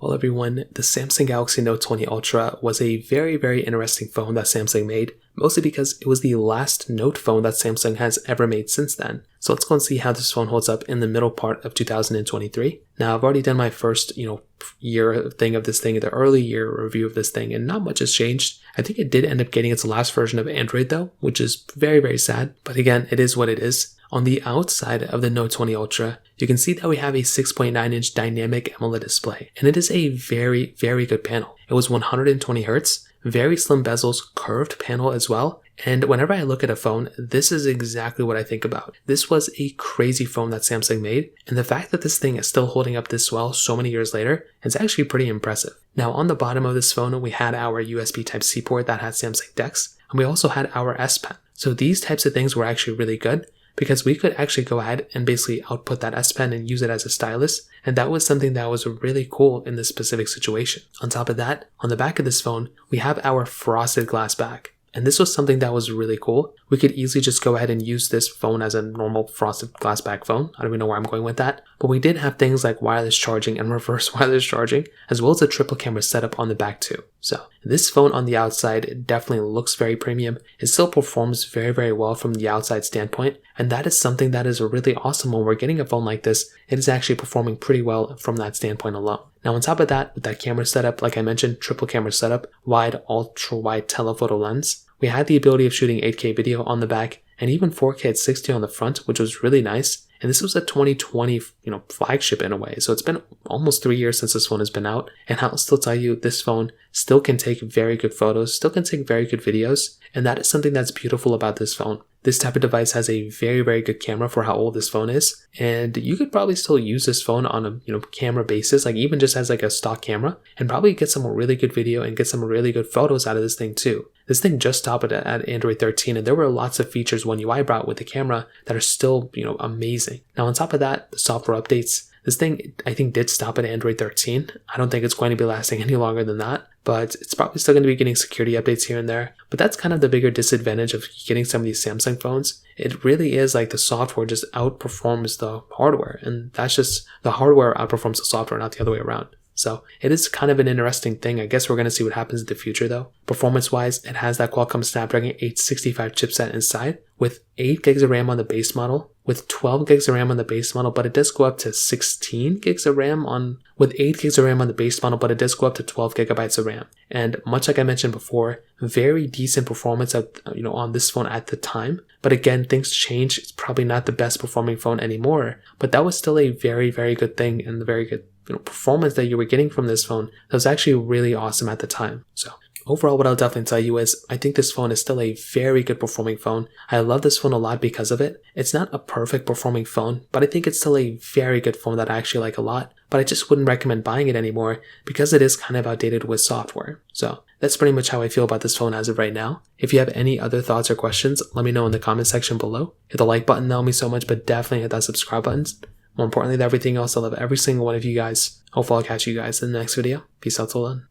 Well everyone, the Samsung Galaxy Note 20 Ultra was a very interesting phone that Samsung made, mostly because it was the last Note phone that Samsung has ever made since then. So let's go and see how this phone holds up in the middle part of 2023. Now I've already done my first, year thing of this thing, the early year review of this thing, and not much has changed. I think it did end up getting its last version of Android though, which is very sad, but again, it is what it is. On the outside of the Note 20 Ultra, you can see that we have a 6.9-inch dynamic AMOLED display, and it is a very good panel. It was 120Hz, very slim bezels, curved panel as well, and whenever I look at a phone, this is exactly what I think about. This was a crazy phone that Samsung made, and the fact that this thing is still holding up this well so many years later is actually pretty impressive. Now on the bottom of this phone, we had our USB Type-C port that had Samsung DeX, and we also had our S Pen. So these types of things were actually really good, because we could actually go ahead and basically output that S Pen and use it as a stylus, and that was something that was really cool in this specific situation. On top of that, on the back of this phone, we have our frosted glass back. And this was something that was really cool. We could easily just go ahead and use this phone as a normal frosted glass back phone. I don't even know where I'm going with that. But we did have things like wireless charging and reverse wireless charging, as well as a triple camera setup on the back too. So this phone on the outside definitely looks very premium. It still performs very well from the outside standpoint. And that is something that is really awesome when we're getting a phone like this. It is actually performing pretty well from that standpoint alone. Now on top of that, with that camera setup, like I mentioned, triple camera setup, wide, ultra wide telephoto lens, we had the ability of shooting 8K video on the back and even 4K at 60 on the front, which was really nice. And this was a 2020, flagship in a way. So it's been almost 3 years since this phone has been out. And I'll still tell you, this phone still can take very good photos, still can take very good videos. And that is something that's beautiful about this phone. This type of device has a very good camera for how old this phone is. And you could probably still use this phone on a, camera basis, like even just as like a stock camera, and probably get some really good video and get some really good photos out of this thing too. This thing just stopped at Android 13, and there were lots of features One UI brought with the camera that are still, amazing. Now on top of that, the software updates, this thing I think did stop at Android 13. I don't think it's going to be lasting any longer than that, but it's probably still going to be getting security updates here and there. But that's kind of the bigger disadvantage of getting some of these Samsung phones. It really is like the software just outperforms the hardware, and that's just the hardware outperforms the software, not the other way around. So it is kind of an interesting thing. I guess we're going to see what happens in the future though. Performance-wise, it has that Qualcomm Snapdragon 865 chipset inside with 8 gigs of RAM on the base model, with 12 gigs of RAM on the base model, but it does go up to 16 gigs of RAM with 8 gigs of RAM on the base model, but it does go up to 12 gigabytes of RAM. And much like I mentioned before, very decent performance on this phone at the time. But again, things change. It's probably not the best performing phone anymore, but that was still a very good thing, and the very good performance that you were getting from this phone that was actually really awesome at the time. So overall, what I'll definitely tell you is I think this phone is still a very good performing phone. I love this phone a lot because of it. It's not a perfect performing phone, but I think it's still a very good phone that I actually like a lot. But I just wouldn't recommend buying it anymore because it is kind of outdated with software. So that's pretty much how I feel about this phone as of right now. If you have any other thoughts or questions, let me know in the comment section below. Hit the like button, that will mean so much, but definitely hit that subscribe button. More importantly than everything else, I love every single one of you guys. Hopefully I'll catch you guys in the next video. Peace out till then.